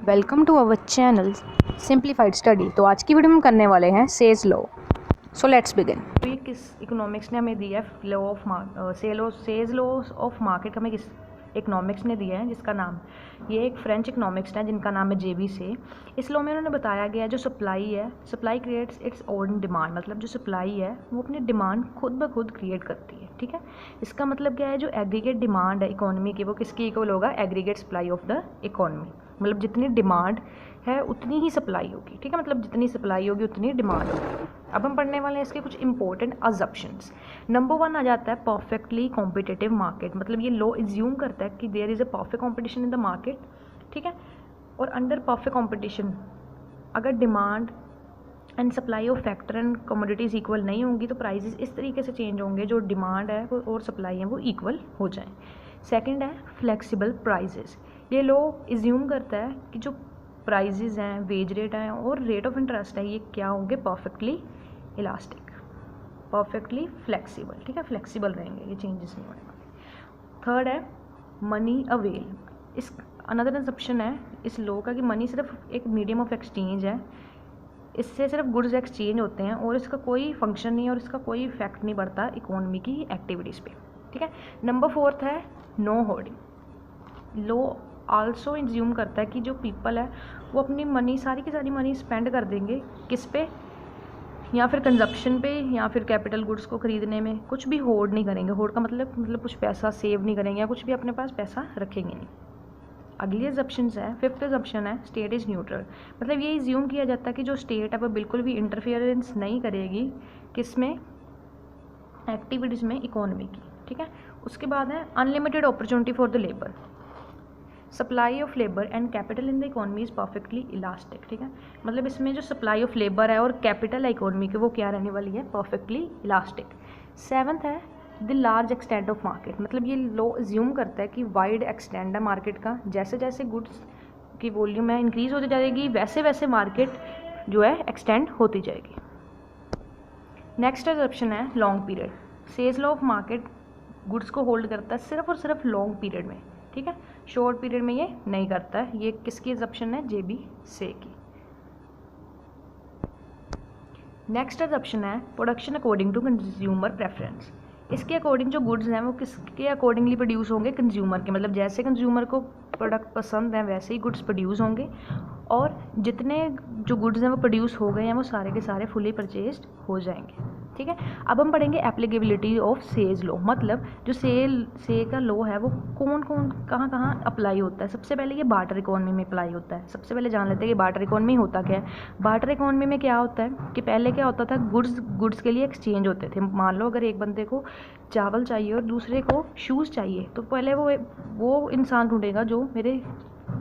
Welcome to our channel simplified study. तो आज की वीडियो में हम करने वाले हैं Say's law. So let's begin. तो ये किस इकोनॉमिक्स ने हमें दिया है? Law of Say's law of market हमें किस इकोनॉमिक्स ने दिया है, जिसका नाम, ये एक फ्रेंच इकोनॉमिक्स है जिनका नाम है जेबी से। इस लॉ में उन्होंने बताया गया है जो सप्लाई है, supply creates its own demand, मतलब जो सप्लाई है वो अपनी डिमांड खुद ब खुद क्रिएट करती है। ठीक है, इसका मतलब क्या है, जो एग्रीगेट डिमांड है इकोनॉमी की वो किसकी इक्वल होगा? Aggregate supply of the economy. मतलब जितनी डिमांड है उतनी ही सप्लाई होगी। ठीक है, मतलब जितनी सप्लाई होगी उतनी डिमांड होगी। अब हम पढ़ने वाले हैं इसके कुछ इंपॉर्टेंट अजम्पशंस। नंबर 1 आ जाता है परफेक्टली कॉम्पिटिटिव मार्केट। मतलब ये लॉ एज्यूम करता है कि there is a perfect competition in the market. ठीक है, और अंडर परफेक्ट कॉम्पिटिशन अगर demand and supply of factor and commodities equal नहीं होंगी तो प्राइजेस इस तरीके से चेंज होंगे जो डिमांड है और सप्लाई है वो इक्वल हो जाए। सेकंड है फ्लेक्सिबल प्राइजेस। ये लॉ एज्यूम करता है कि जो प्राइजेस हैं, वेज रेट हैं और रेट ऑफ इंटरेस्ट है, ये क्या होंगे? Perfectly elastic, perfectly flexible. ठीक है, फ्लेक्सिबल रहेंगे, ये चेंजेस नहीं होने वाले। थर्ड है मनी अवेल। इस अनदर असम्पशन है इस लॉ का कि मनी सिर्फ एक मीडियम ऑफ एक्सचेंज है, इससे सिर्फ गुड्स एक्सचेंज होते हैं और इसका कोई फंक्शन नहीं है और इसका कोई इफेक्ट नहीं पड़ता इकोनॉमी की एक्टिविटीज़ पे। ठीक है, नंबर 4 है no hoarding. Law also assume करता है कि जो पीपल है वो अपनी मनी, सारी की सारी मनी स्पेंड कर देंगे किस पे? या फिर कंजप्शन पे या फिर कैपिटल गुड्स को खरीदने में, कुछ भी होर्ड नहीं करेंगे। होर्ड का मतलब कुछ पैसा सेव नहीं करेंगे या कुछ भी अपने पास पैसा रखेंगे नहीं। अगली अजम्पशन है, फिफ्थ अजम्पशन है स्टेट इज़ न्यूट्रल। मतलब ये इज्यूम किया जाता है कि जो स्टेट है वो बिल्कुल भी इंटरफेरेंस नहीं करेगी किस में? एक्टिविटीज़ में, इकोनॉमी की। ठीक है, उसके बाद है unlimited opportunity for the labour. Supply of labour and capital in the economy is perfectly elastic. ठीक है, मतलब इसमें जो सप्लाई ऑफ लेबर है और कैपिटल है इकोनॉमी की वो क्या रहने वाली है? Perfectly elastic. सेवन्थ है the large extent of market. मतलब ये लॉ एज्यूम करता है कि वाइड एक्सटेंड है मार्केट का, जैसे जैसे गुड्स की वॉल्यूम है इंक्रीज होती जाएगी वैसे वैसे मार्केट जो है एक्सटेंड होती जाएगी। नेक्स्ट ऑप्शन है long period. Says law of market goods को होल्ड करता है सिर्फ और सिर्फ लॉन्ग पीरियड में। ठीक है, शॉर्ट पीरियड में ये नहीं करता है। ये किसकी ऑप्शन है? जेबी से की। नेक्स्ट ऑप्शन है production according to consumer preference. इसके अकॉर्डिंग जो गुड्स हैं वो किसके अकॉर्डिंगली प्रोड्यूस होंगे? कंज्यूमर के। मतलब जैसे कंज्यूमर को प्रोडक्ट पसंद हैं वैसे ही गुड्स प्रोड्यूस होंगे और जितने जो गुड्स हैं वो प्रोड्यूस हो गए हैं वो सारे के सारे फुली परचेज्ड हो जाएंगे। ठीक है, अब हम पढ़ेंगे एप्लीकेबिलिटी ऑफ सेज लॉ। मतलब जो से का लॉ है वो कौन कौन कहाँ कहाँ अप्लाई होता है। सबसे पहले ये बार्टर इकोनॉमी में अप्लाई होता है। सबसे पहले जान लेते हैं कि बार्टर इकोनॉमी होता क्या है। बार्टर इकोनॉमी में क्या होता है कि पहले क्या होता था, गुड्स के लिए एक्सचेंज होते थे। मान लो अगर एक बंदे को चावल चाहिए और दूसरे को शूज़ चाहिए तो पहले वो इंसान ढूंढेगा जो मेरे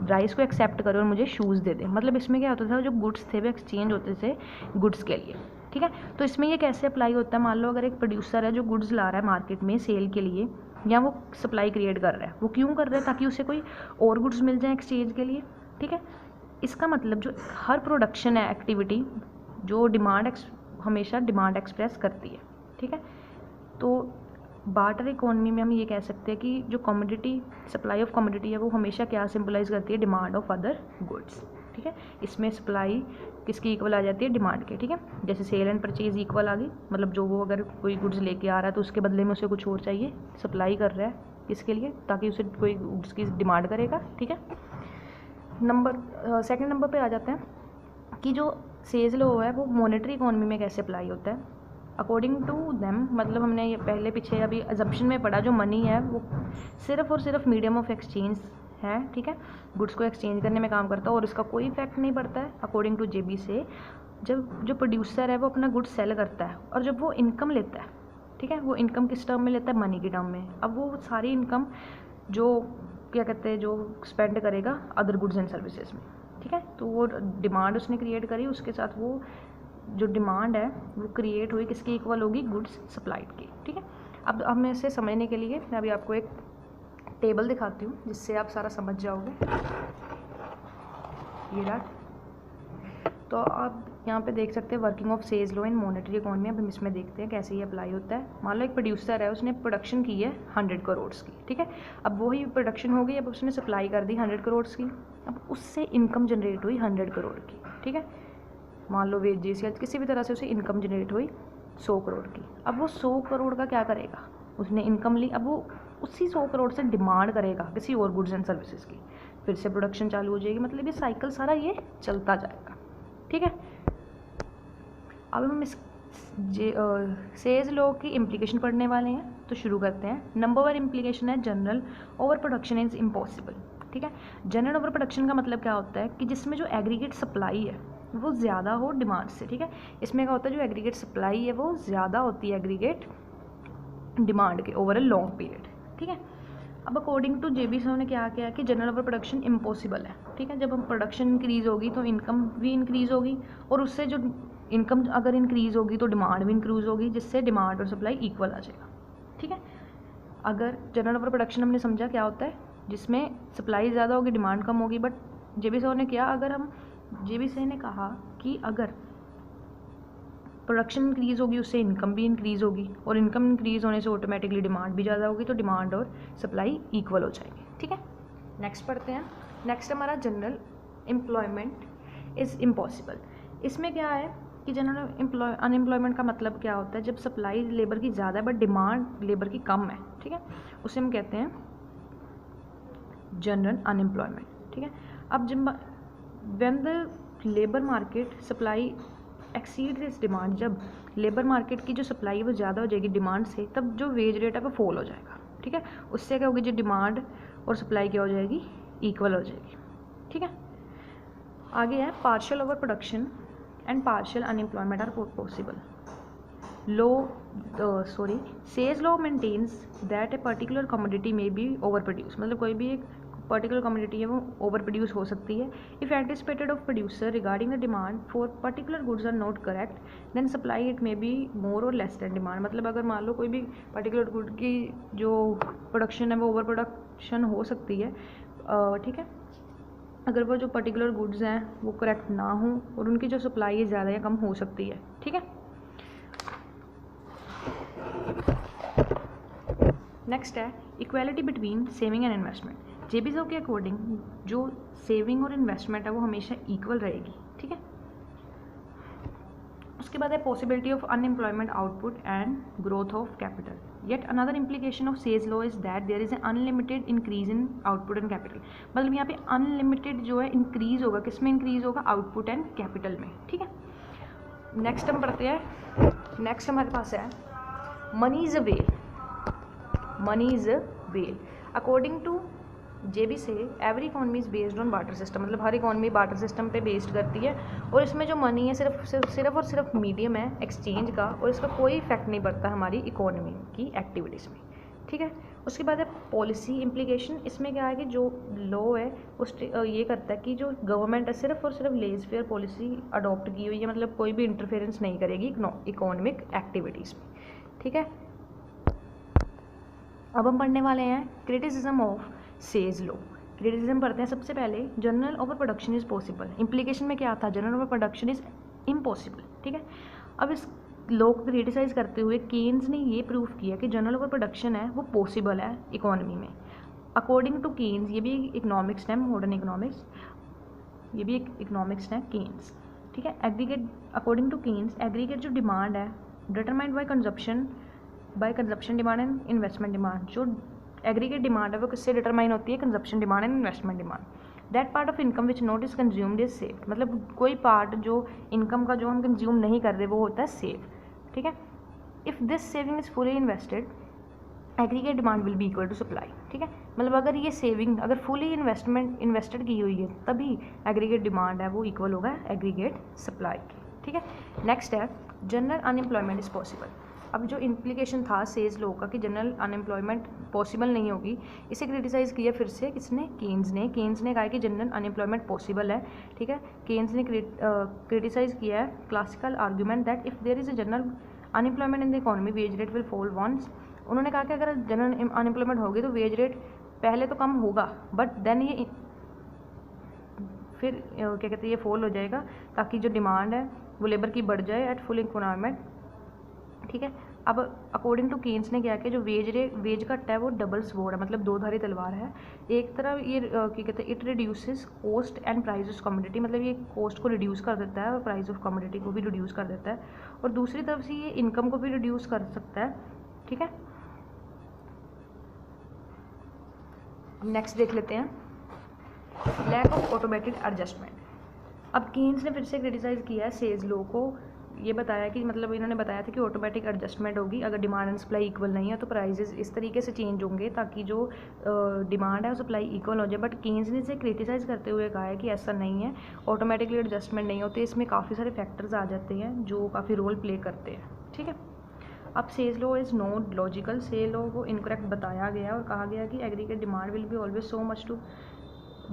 राइस को एक्सेप्ट करे और मुझे शूज़ दे दे। मतलब इसमें क्या होता था, जो गुड्स थे वो एक्सचेंज होते थे गुड्स के लिए। ठीक है, तो इसमें ये कैसे अप्लाई होता है? मान लो अगर एक प्रोड्यूसर है जो गुड्स ला रहा है मार्केट में सेल के लिए या वो सप्लाई क्रिएट कर रहा है, वो क्यों कर रहा है? ताकि उसे कोई और गुड्स मिल जाए एक्सचेंज के लिए। ठीक है, इसका मतलब जो हर प्रोडक्शन है एक्टिविटी जो हमेशा डिमांड एक्सप्रेस करती है। ठीक है, तो बार्टर इकोनॉमी में हम ये कह सकते हैं कि जो कमोडिटी, सप्लाई ऑफ कमोडिटी है वो हमेशा क्या सिंबलाइज करती है? Demand of other goods. ठीक है, इसमें सप्लाई किसकी इक्वल आ जाती है? डिमांड के। ठीक है, जैसे सेल एंड परचेज इक्वल आ गई, मतलब जो वो अगर कोई गुड्स लेके आ रहा है तो उसके बदले में उसे कुछ और चाहिए, सप्लाई कर रहा है किसके लिए? ताकि उसे कोई गुड्स की डिमांड करेगा। ठीक है, सेकंड नंबर पे आ जाते हैं कि जो सेज लॉ है वो मॉनेटरी इकोनॉमी में कैसे अप्लाई होता है। अकॉर्डिंग टू देम, मतलब हमने ये पहले पीछे अभी अजम्पशन में पढ़ा, जो मनी है वो सिर्फ और सिर्फ मीडियम ऑफ एक्सचेंज है। ठीक है, गुड्स को एक्सचेंज करने में काम करता है और इसका कोई इफेक्ट नहीं पड़ता है। अकॉर्डिंग टू जेबी से जब जो प्रोड्यूसर है वो अपना गुड्स सेल करता है और जब वो इनकम लेता है, ठीक है, वो इनकम किस टर्म में लेता है? मनी की टर्म में। अब वो सारी इनकम जो क्या कहते हैं, जो स्पेंड करेगा अदर गुड्स एंड सर्विसेज में। ठीक है, तो वो डिमांड उसने क्रिएट करी, उसके साथ वो जो डिमांड है वो क्रिएट हुई किसकी इक्वल होगी? गुड्स सप्लाइड की। ठीक है, अब मैं इसे समझने के लिए मैं अभी आपको एक टेबल दिखाती हूँ जिससे आप सारा समझ जाओगे। ये रहा, तो आप यहाँ पे देख सकते हैं working of Say's law in monetary economy. अब हम इसमें देखते हैं कैसे ये अप्लाई होता है। मान लो एक प्रोड्यूसर है, उसने प्रोडक्शन की है 100 करोड़ की। ठीक है, अब वही प्रोडक्शन हो गई, अब उसने सप्लाई कर दी 100 करोड़ की। अब उससे इनकम जनरेट हुई 100 करोड़ की, ठीक है, मान लो वेजेस या किसी भी तरह से उसे इनकम जनरेट हुई 100 करोड़ की। अब वो 100 करोड़ का क्या करेगा, उसने इनकम ली, अब वो उसी 100 करोड़ से डिमांड करेगा किसी और गुड्स एंड सर्विसेज की, फिर से प्रोडक्शन चालू हो जाएगी, मतलब ये साइकिल सारा ये चलता जाएगा, ठीक है। अब हम इस सेज लॉ की इम्प्लीकेशन पढ़ने वाले हैं, तो शुरू करते हैं। नंबर 1 इम्प्लीकेशन है general over production is impossible, ठीक है। जनरल ओवर प्रोडक्शन का मतलब क्या होता है कि जिसमें जो एग्रीगेट सप्लाई है वो ज़्यादा हो डिमांड से, ठीक है। इसमें क्या होता है, जो एग्रीगेट सप्लाई है वो ज़्यादा होती है एग्रीगेट डिमांड के ओवर अ लॉन्ग पीरियड, ठीक है। अब अकॉर्डिंग टू जेबी साहब ने क्या किया कि जनरल ओवर प्रोडक्शन इम्पॉसिबल है, ठीक है। जब हम प्रोडक्शन इंक्रीज़ होगी तो इनकम भी इंक्रीज़ होगी, और उससे जो इनकम अगर इंक्रीज़ होगी तो डिमांड भी इंक्रीज़ होगी, जिससे डिमांड और सप्लाई इक्वल आ जाएगा, ठीक है। अगर जनरल ओवर प्रोडक्शन हमने समझा क्या होता है, जिसमें सप्लाई ज़्यादा होगी डिमांड कम होगी, बट जेबी साहब ने किया, अगर हम जेबी साहब ने कहा कि अगर प्रोडक्शन इंक्रीज़ होगी उससे इनकम भी इंक्रीज़ होगी, और इनकम इंक्रीज़ होने से ऑटोमेटिकली डिमांड भी ज़्यादा होगी, तो डिमांड और सप्लाई इक्वल हो जाएंगे, ठीक है। नेक्स्ट पढ़ते हैं। नेक्स्ट हमारा जनरल एम्प्लॉयमेंट इज़ इम्पॉसिबल। इसमें क्या है कि जनरल अनएम्प्लॉयमेंट का मतलब क्या होता है, जब सप्लाई लेबर की ज़्यादा है बट डिमांड लेबर की कम है, ठीक है, उसे हम कहते हैं जनरल अनएम्प्लॉयमेंट, ठीक है। अब जब when the labour market supply exceed this demand, जब लेबर मार्केट की जो सप्लाई है वो ज़्यादा हो जाएगी डिमांड से, तब जो वेज रेट है वो फॉल हो जाएगा, ठीक है। उससे क्या होगी, जो डिमांड और सप्लाई क्या हो जाएगी, इक्वल हो जाएगी, ठीक है। आगे है partial over production and partial unemployment are possible. Say's law maintains that a particular commodity may be over produce, मतलब कोई भी एक पर्टिकुलर कमोडिटी है वो ओवर प्रोड्यूस हो सकती है। If anticipated of producer regarding the demand for particular goods are not correct, then supply it may be more or less then demand, मतलब अगर मान लो कोई भी पर्टिकुलर गुड की जो प्रोडक्शन है वो ओवर प्रोडक्शन हो सकती है, ठीक है, अगर वो जो पर्टिकुलर गुड्स हैं वो करेक्ट ना हो और उनकी जो सप्लाई है ज़्यादा या कम हो सकती है, ठीक है। नेक्स्ट है equality between saving and investment. JB साहब के अकॉर्डिंग जो सेविंग और इन्वेस्टमेंट है वो हमेशा इक्वल रहेगी, ठीक है। उसके बाद है possibility of unemployment output and growth of capital. Yet another implication of Say's law is that there is a unlimited increase in output and capital, मतलब यहाँ पे अनलिमिटेड जो है इंक्रीज होगा, किस में इंक्रीज होगा, आउटपुट एंड कैपिटल में, ठीक है। नेक्स्ट हम पढ़ते हैं। नेक्स्ट हमारे पास है money is a veil. Money is a veil according to JB Say every economy is based on barter system, मतलब हर इकॉनमी बार्टर सिस्टम पे बेस्ड करती है, और इसमें जो मनी है सिर्फ और सिर्फ मीडियम है एक्सचेंज का, और इसका कोई इफेक्ट नहीं पड़ता हमारी इकोनॉमी की एक्टिविटीज़ में, ठीक है। उसके बाद है पॉलिसी इम्प्लीकेशन। इसमें क्या है कि जो लॉ है उस ये करता है कि जो गवर्नमेंट है सिर्फ और सिर्फ लेज फेयर पॉलिसी अडॉप्ट की हुई है, मतलब कोई भी इंटरफेरेंस नहीं करेगी इकोनॉमिक एक्टिविटीज़ में, ठीक है। अब हम पढ़ने वाले हैं criticism of Say's law. Criticism पढ़ते हैं सबसे पहले। General over production is possible. Implication में क्या था, general over production is impossible, ठीक है। अब इस लॉ को क्रिटिसाइज करते हुए केन्स ने ये प्रूव किया कि जनरल ओवर प्रोडक्शन है वो पॉसिबल है इकोनॉमी में। अकॉर्डिंग टू केन्स, ये भी इकोनॉमिक्स है, मॉडर्न इकोनॉमिक्स, ये भी एक इकोनॉमिक्स है केन्स, ठीक है। Aggregate according to Keynes aggregate जो डिमांड है determined by consumption demand and investment demand. जो एग्रीगेट डिमांड है वो किससे डिटरमाइन होती है, consumption demand and investment demand. That part of income which not is consumed is save, मतलब कोई पार्ट जो इनकम का जो हम कंज्यूम नहीं कर रहे वो होता है सेव, ठीक है। If this saving is fully invested aggregate demand will be equal to supply, ठीक है। मतलब अगर ये सेविंग अगर फुली इन्वेस्टेड की हुई है तभी एग्रीगेट डिमांड है वो इक्वल होगा एग्रीगेट सप्लाई की, ठीक है। नेक्स्ट है जनरल अनएम्प्लॉयमेंट इज़ पॉसिबल। अब जो इम्प्लीकेशन था सेज लॉ का कि जनरल अनएम्प्लॉयमेंट पॉसिबल नहीं होगी, इसे क्रिटिसाइज़ किया फिर से किसने, केन्स ने कहा कि जनरल अनएम्प्लॉयमेंट पॉसिबल है, ठीक है। केन्स ने क्रिटिसाइज़ किया है classical argument that if there is a general unemployment in the economy wage rate will fall once. उन्होंने कहा कि अगर जनरल अनएम्प्लॉयमेंट होगी तो वेज रेट पहले तो कम होगा बट देन ये फिर क्या कहते हैं ये फॉल हो जाएगा ताकि जो डिमांड है वो लेबर की बढ़ जाए एट फुल एम्प्लॉयमेंट, ठीक है। अब अकॉर्डिंग टू केन्स ने क्या किया, जो वेज कट है वो डबल स्वॉर्ड है, मतलब दो धारी तलवार है। एक तरफ ये क्या कहते हैं, it reduces cost and price of commodity, मतलब ये कॉस्ट को रिड्यूस कर देता है और प्राइस ऑफ कमोडिटी को भी रिड्यूस कर देता है, और दूसरी तरफ से ये इनकम को भी रिड्यूस कर सकता है। ठीक है, अब नेक्स्ट देख लेते हैं, लैक ऑफ ऑटोमेटेड एडजस्टमेंट। अब केन्स ने फिर से क्रिटिसाइज़ किया है सेज लॉ को, ये बताया कि मतलब इन्होंने बताया था कि ऑटोमेटिक एडजस्टमेंट होगी, अगर डिमांड एंड सप्लाई इक्वल नहीं है तो प्राइजेस इस तरीके से चेंज होंगे ताकि जो डिमांड है और सप्लाई इक्वल हो जाए। बट केन्स ने इसे क्रिटिसाइज़ करते हुए कहा है कि ऐसा नहीं है, ऑटोमेटिकली एडजस्टमेंट नहीं होते, इसमें काफ़ी सारे फैक्टर्स आ जाते हैं जो काफ़ी रोल प्ले करते हैं। ठीक है, अब Say's law is not logical, Say's law को इनकरेक्ट बताया गया और कहा गया कि aggregate demand will be always so much to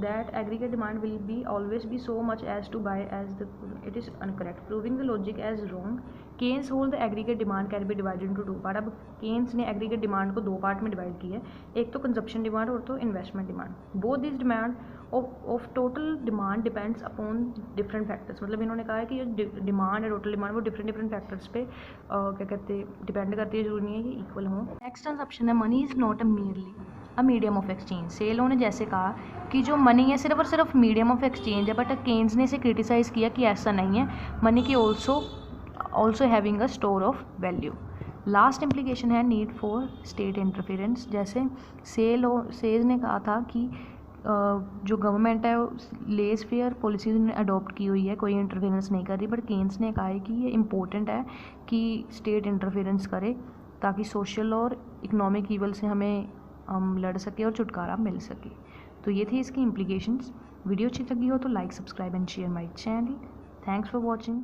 that aggregate demand will be always be so much as to buy as the it is incorrect, proving the logic as wrong. Keynes hold the aggregate demand can be divided into two part। अब Keynes ने aggregate demand को दो part में divide किया है, एक तो consumption demand और तो investment demand. Both this demand of total demand depends upon different factors, मतलब इन्होंने कहा है कि जो डिमांड है टोटल डिमांड वो डिफरेंट फैक्टर्स पे क्या कहते हैं डिपेंड करती है, जरूरी नहीं है कि इक्वल हो। नेक्स्ट ऑप्शन है money is not merely a medium of exchange. सेलों ने जैसे कहा कि जो मनी है सिर्फ और सिर्फ मीडियम ऑफ एक्सचेंज है, बट केन्स ने इसे क्रिटिसाइज़ किया कि ऐसा नहीं है, मनी की also having a store of value. Last implication है नीड फॉर स्टेट इंटरफेरेंस। जैसे सेज ने कहा था कि जो गवर्नमेंट है लेस फेयर पॉलिसीज ने अडॉप्ट की हुई है, कोई इंटरफेरेंस नहीं कर रही, बट केन्स ने कहा है कि ये इम्पोर्टेंट है कि स्टेट इंटरफेरेंस करे ताकि सोशल और इकोनॉमिक ईवल से हमें हम लड़ सके और छुटकारा मिल सके। तो ये थी इसकी इम्प्लीकेशंस। वीडियो अच्छी लगी हो तो like, subscribe and share my channel. Thanks for watching.